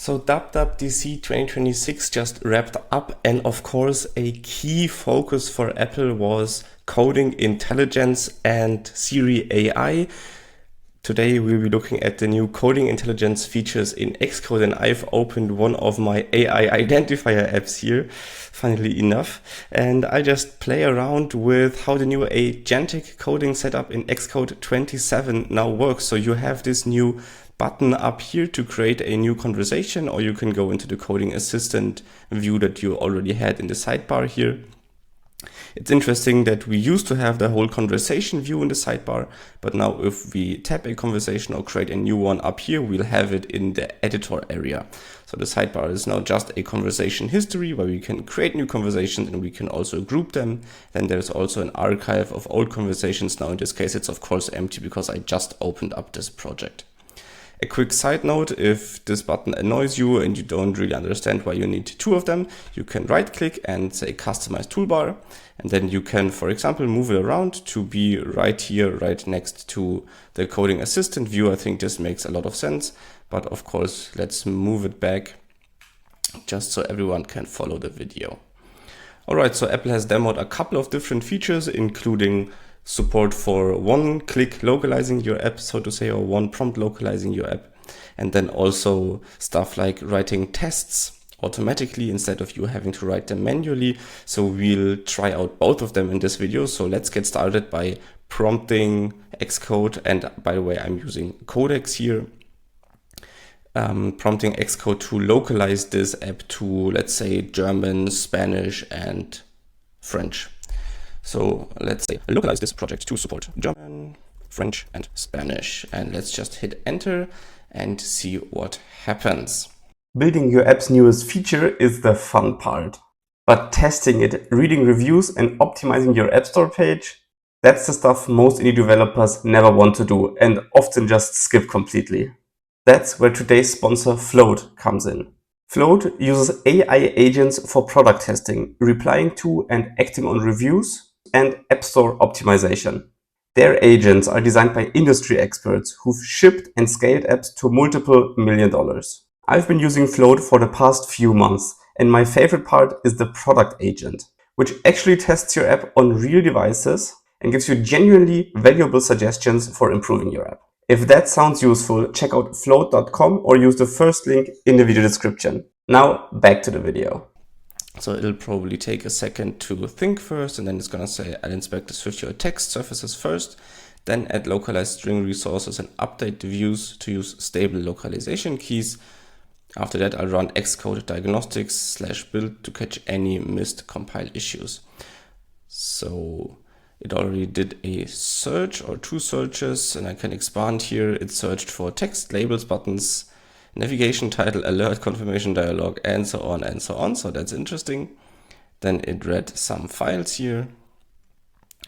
So WWDC 2026 just wrapped up, and of course a key focus for Apple was coding intelligence and Siri AI. Today we'll be looking at the new coding intelligence features in Xcode, and I've opened one of my AI identifier apps here, funnily enough, and I just play around with how the new Agentic coding setup in Xcode 27 now works. So you have this new button up here to create a new conversation, or you can go into the coding assistant view that you already had in the sidebar here. It's interesting that we used to have the whole conversation view in the sidebar, but now if we tap a conversation or create a new one up here, we'll have it in the editor area. So the sidebar is now just a conversation history where we can create new conversations and we can also group them. Then there's also an archive of old conversations. Now in this case, it's of course empty because I just opened up this project. A quick side note, if this button annoys you and you don't really understand why you need two of them, you can right click and say customize toolbar, and then you can, for example, move it around to be right here, right next to the coding assistant view. I think this makes a lot of sense, but of course, let's move it back just so everyone can follow the video. All right, so Apple has demoed a couple of different features, including support for one-click localizing your app, so to say, or one prompt localizing your app. And then also stuff like writing tests automatically instead of you having to write them manually. So we'll try out both of them in this video. So let's get started by prompting Xcode. And by the way, I'm using Codex here. Prompting Xcode to localize this app to, let's say, German, Spanish, and French. So let's say localize this project to support German, French, and Spanish. And let's just hit enter and see what happens. Building your app's newest feature is the fun part. But testing it, reading reviews, and optimizing your App Store page, that's the stuff most indie developers never want to do and often just skip completely. That's where today's sponsor Float comes in. Float uses AI agents for product testing, replying to and acting on reviews, and App Store optimization. Their agents are designed by industry experts who've shipped and scaled apps to multiple $1 million. I've been using Float for the past few months, and my favorite part is the product agent, which actually tests your app on real devices and gives you genuinely valuable suggestions for improving your app. If that sounds useful, check out float.com or use the first link in the video description. Now back to the video. So it'll probably take a second to think first, and then it's gonna say I'll inspect the SwiftUI text surfaces first, then add localized string resources and update the views to use stable localization keys. After that, I'll run Xcode diagnostics/build to catch any missed compile issues. So it already did a search or two searches, and I can expand here. It searched for text, labels, buttons, navigation, title, alert, confirmation dialog, and so on and so on. So that's interesting. Then it read some files here,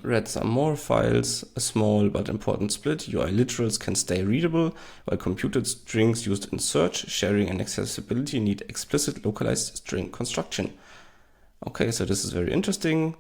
read some more files, a small but important split. UI literals can stay readable, while computed strings used in search, sharing, and accessibility need explicit localized string construction. Okay, so this is very interesting.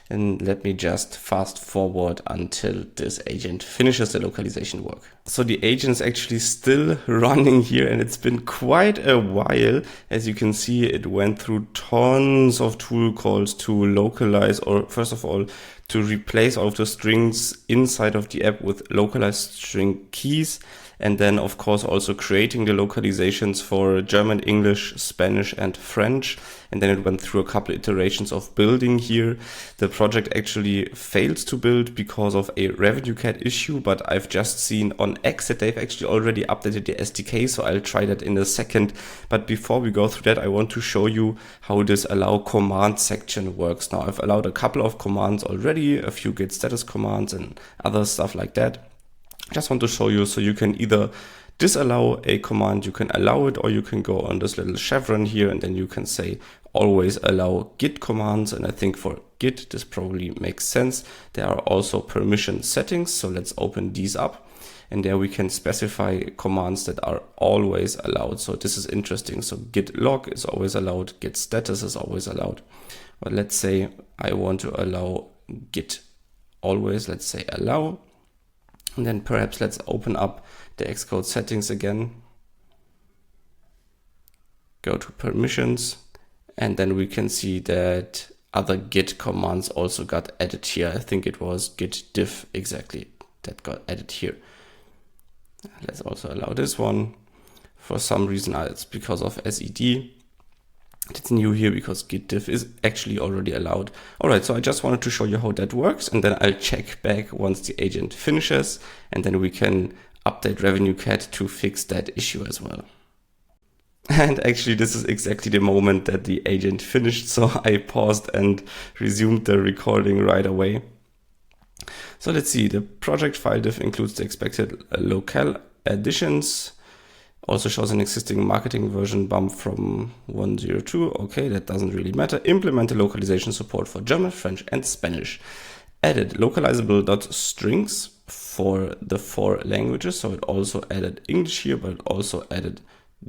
And let me just fast forward until this agent finishes the localization work. So the agent's actually still running here, and it's been quite a while. As you can see, it went through tons of tool calls to localize, or first of all, to replace all of the strings inside of the app with localized string keys. And then, of course, also creating the localizations for German, English, Spanish, and French. And then it went through a couple iterations of building here. The project actually failed to build because of a revenue cat issue, but I've just seen on X that they've actually already updated the SDK, so I'll try that in a second. But before we go through that, I want to show you how this allow command section works. Now, I've allowed a couple of commands already, a few git status commands and other stuff like that. Just want to show you, so you can either disallow a command, you can allow it, or you can go on this little chevron here and then you can say always allow git commands. And I think for git this probably makes sense. There are also permission settings, so let's open these up, and there we can specify commands that are always allowed. So this is interesting. So git log is always allowed, git status is always allowed. But let's say I want to allow git always, let's say allow. And then perhaps let's open up the Xcode settings again. go to permissions, and then we can see that other git commands also got added here. I think it was git diff exactly that got added here. Let's also allow this one. For some reason, it's because of SED. It's new here because git diff is actually already allowed. All right, so I just wanted to show you how that works, and then I'll check back once the agent finishes, and then we can update revenue cat to fix that issue as well. And actually, this is exactly the moment that the agent finished, so I paused and resumed the recording right away. So let's see, the project file diff includes the expected locale additions. Also shows an existing marketing version bump from 102. Okay, that doesn't really matter. Implement the localization support for German, French, and Spanish. Added localizable.strings for the 4 languages. So it also added English here, but it also added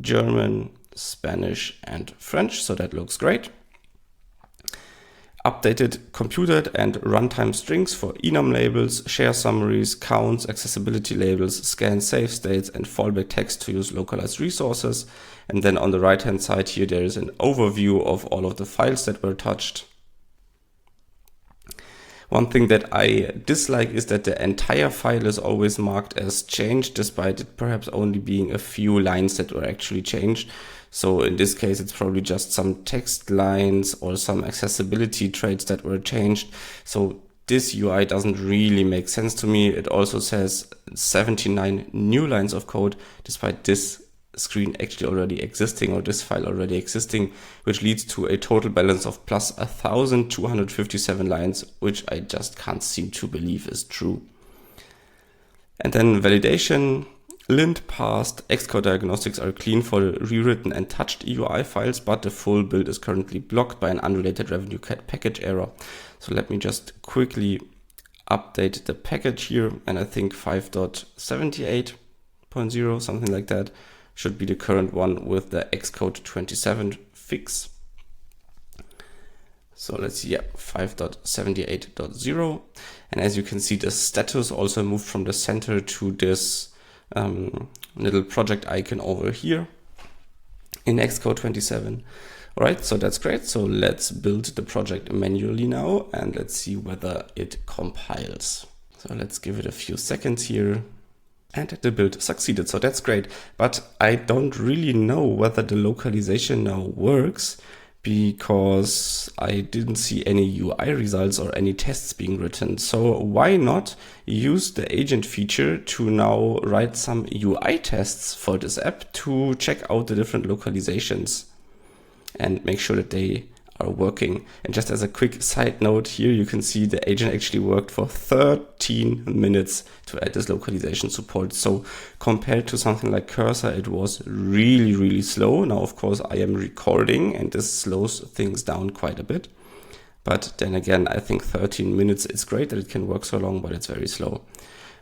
German, Spanish, and French. So that looks great. Updated computed and runtime strings for enum labels, share summaries, counts, accessibility labels, scan save states, and fallback text to use localized resources. And then on the right hand side here, there is an overview of all of the files that were touched. One thing that I dislike is that the entire file is always marked as changed, despite it perhaps only being a few lines that were actually changed. So in this case, it's probably just some text lines or some accessibility traits that were changed. So this UI doesn't really make sense to me. It also says 79 new lines of code, despite this screen actually already existing, or this file already existing, which leads to a total balance of plus 1,257 lines, which I just can't seem to believe is true. And then validation. Lint passed. Xcode diagnostics are clean for the rewritten and touched UI files, but the full build is currently blocked by an unrelated revenue cat package error. So let me just quickly update the package here, and I think 5.78.0, something like that, should be the current one with the Xcode 27 fix. So let's see, 5.78.0. And as you can see, the status also moved from the center to this little project icon over here in Xcode 27. All right, so that's great. So let's build the project manually now, and let's see whether it compiles. So let's give it a few seconds here. And the build succeeded, so that's great. But I don't really know whether the localization now works, because I didn't see any UI results or any tests being written. So why not use the agent feature to now write some UI tests for this app to check out the different localizations and make sure that they are working. And just as a quick side note here, you can see the agent actually worked for 13 minutes to add this localization support. So compared to something like Cursor, it was really, really slow. Now, of course, I am recording and this slows things down quite a bit. But then again, I think 13 minutes is great that it can work so long, but it's very slow.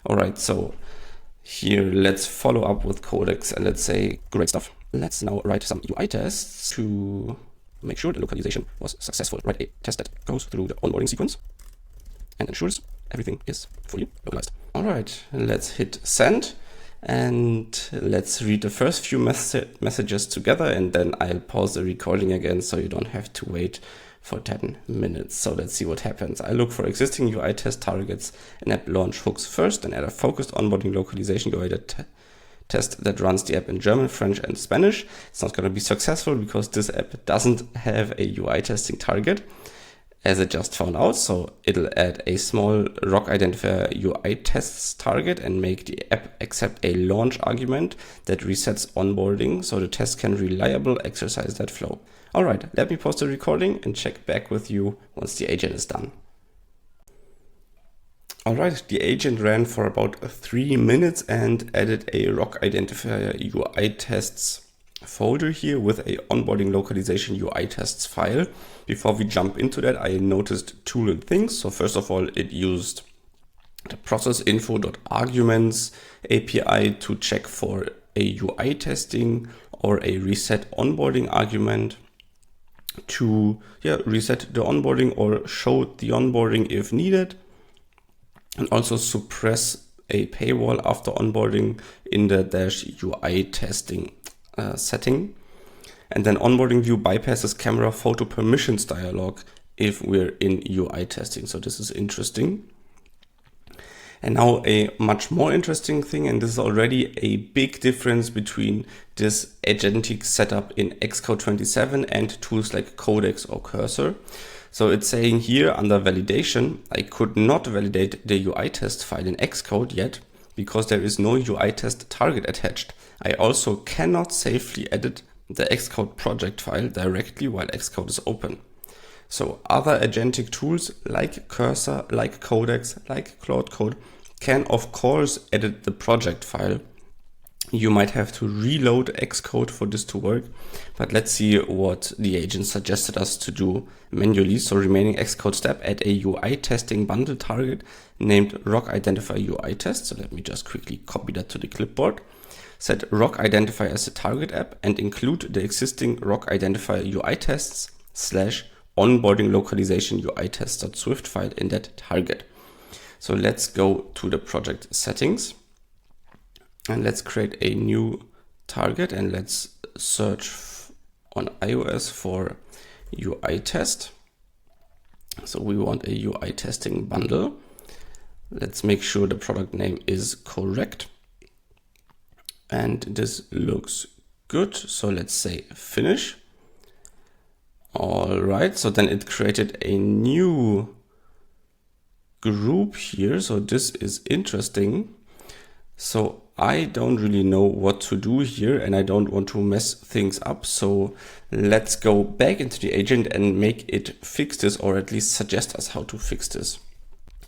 All right, so here, let's follow up with Codex and let's say, great stuff. Let's now write some UI tests to make sure the localization was successful. Write a test that goes through the onboarding sequence and ensures everything is fully localized. All right, let's hit send and let's read the first few messages together, and then I'll pause the recording again so you don't have to wait for 10 minutes. So let's see what happens. I look for existing UI test targets and app launch hooks first, and add a focused onboarding localization UI test that runs the app in German, French, and Spanish. It's not going to be successful because this app doesn't have a UI testing target, as it just found out. So it'll add a small rock identifier UI tests target and make the app accept a launch argument that resets onboarding so the test can reliably exercise that flow. All right, let me pause the recording and check back with you once the agent is done. All right, the agent ran for about 3 minutes and added a rock identifier UI tests folder here with a onboarding localization UI tests file. Before we jump into that, I noticed 2 little things. So first of all, it used the process info.arguments API to check for a UI testing or a reset onboarding argument to reset the onboarding or show the onboarding if needed, and also suppress a paywall after onboarding in the -UI testing setting. And then onboarding view bypasses camera photo permissions dialog if we're in UI testing. So this is interesting. And now a much more interesting thing, and this is already a big difference between this agentic setup in Xcode 27 and tools like Codex or Cursor. So it's saying here under validation, I could not validate the UI test file in Xcode yet because there is no UI test target attached. I also cannot safely edit the Xcode project file directly while Xcode is open. So other agentic tools like Cursor, like Codex, like Cloud Code can of course edit the project file. You might have to reload Xcode for this to work, but let's see what the agent suggested us to do manually. So remaining Xcode step, add a UI testing bundle target named rock identifier UI test. So let me just quickly copy that to the clipboard. Set rock identifier as a target app and include the existing rock identifier UI tests / onboarding localization UI test.swift file in that target. So let's go to the project settings and let's create a new target and let's search on iOS for UI test. So we want a UI testing bundle. Let's make sure the product name is correct. And this looks good. So let's say finish. All right, so then it created a new group here. So this is interesting. So I don't really know what to do here and I don't want to mess things up. So let's go back into the agent and make it fix this, or at least suggest us how to fix this.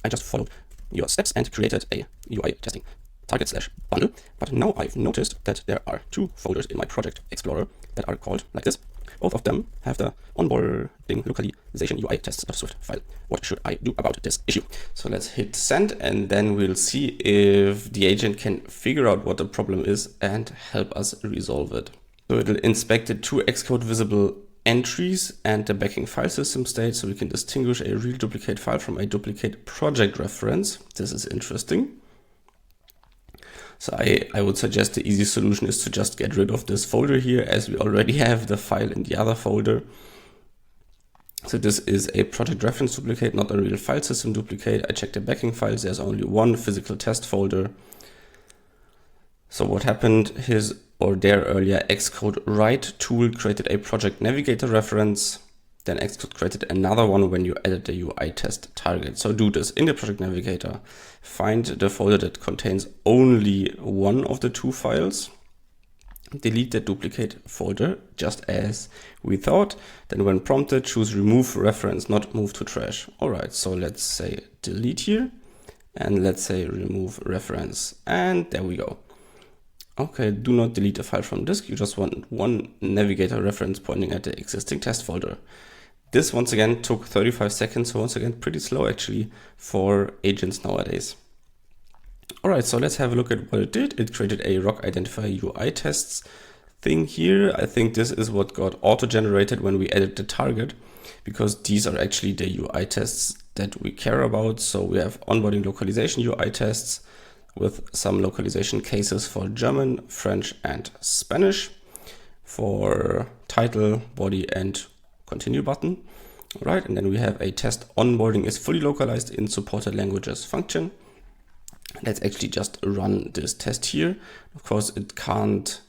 I just followed your steps and created a UI testing target / bundle. But now I've noticed that there are two folders in my project explorer that are called like this. Both of them have the onboarding localization UI tests.swift file. What should I do about this issue? So let's hit send and then we'll see if the agent can figure out what the problem is and help us resolve it. So it'll inspect the two Xcode visible entries and the backing file system state, so we can distinguish a real duplicate file from a duplicate project reference. This is interesting. So I would suggest the easy solution is to just get rid of this folder here, as we already have the file in the other folder. So this is a project reference duplicate, not a real file system duplicate. I checked the backing files. There's only one physical test folder. So what happened, his or their earlier Xcode write tool created a project navigator reference. Then Xcode created another one when you added the UI test target. So do this in the project navigator. Find the folder that contains only one of the two files. Delete the duplicate folder, just as we thought. Then when prompted, choose remove reference, not move to trash. All right, so let's say delete here. And let's say remove reference. And there we go. Okay, do not delete the file from disk. You just want one navigator reference pointing at the existing test folder. This once again took 35 seconds, so once again pretty slow actually for agents nowadays. All right, so let's have a look at what it did. It created a rock identifier UI tests thing here. I think this is what got auto-generated when we added the target, because these are actually the UI tests that we care about. So we have onboarding localization UI tests with some localization cases for German, French, and Spanish, for title, body, and continue button. All right, and then we have a test onboarding is fully localized in supported languages function. Let's actually just run this test here. Of course, it can't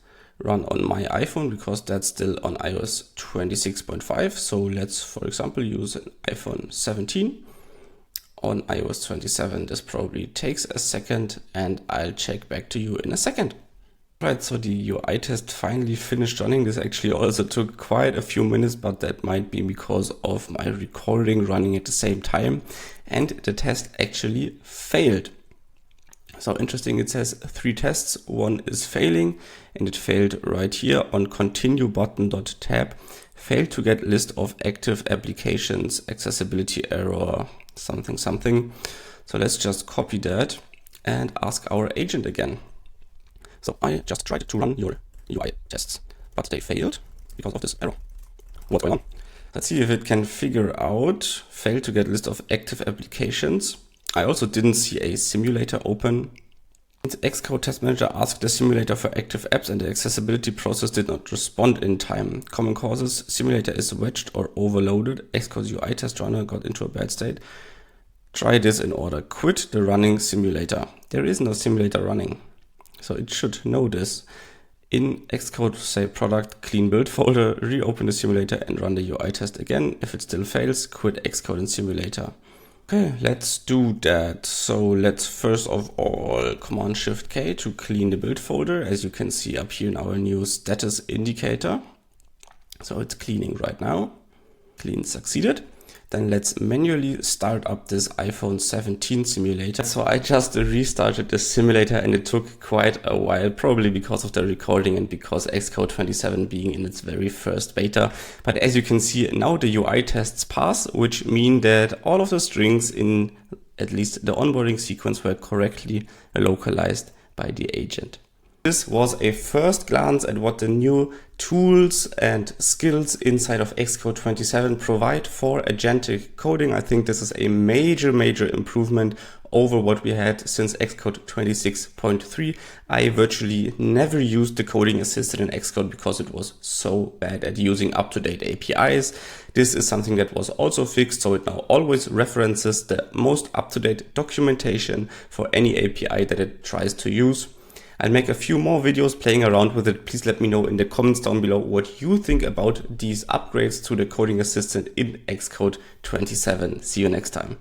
run on my iPhone because that's still on iOS 26.5. So let's, for example, use an iPhone 17. On iOS 27, this probably takes a second and I'll check back to you in a second. Right, so the UI test finally finished running. This actually also took quite a few minutes, but that might be because of my recording running at the same time. And the test actually failed. So interesting, it says 3 tests, one is failing, and it failed right here on continue button.tab. Failed to get list of active applications, accessibility error, something. So let's just copy that and ask our agent again. So I just tried to run your UI tests, but they failed because of this error. What's going on? Let's see if it can figure out. Failed to get list of active applications. I also didn't see a simulator open. Xcode Test Manager asked the simulator for active apps and the accessibility process did not respond in time. Common causes: simulator is wedged or overloaded. Xcode's UI test runner got into a bad state. Try this in order. Quit the running simulator. There is no simulator running, so it should know this. In Xcode, say product clean build folder, reopen the simulator and run the UI test again. If it still fails, quit Xcode and simulator. Okay, let's do that. So let's first of all Command-Shift-K to clean the build folder, as you can see up here in our new status indicator. So it's cleaning right now. Clean succeeded. Then let's manually start up this iPhone 17 simulator. So I just restarted the simulator and it took quite a while, probably because of the recording and because Xcode 27 being in its very first beta. But as you can see, now the UI tests pass, which mean that all of the strings in at least the onboarding sequence were correctly localized by the agent. This was a first glance at what the new tools and skills inside of Xcode 27 provide for agentic coding. I think this is a major improvement over what we had since Xcode 26.3. I virtually never used the coding assistant in Xcode because it was so bad at using up-to-date APIs. This is something that was also fixed, so it now always references the most up-to-date documentation for any API that it tries to use. I'll make a few more videos playing around with it. Please let me know in the comments down below what you think about these upgrades to the coding assistant in Xcode 27. See you next time.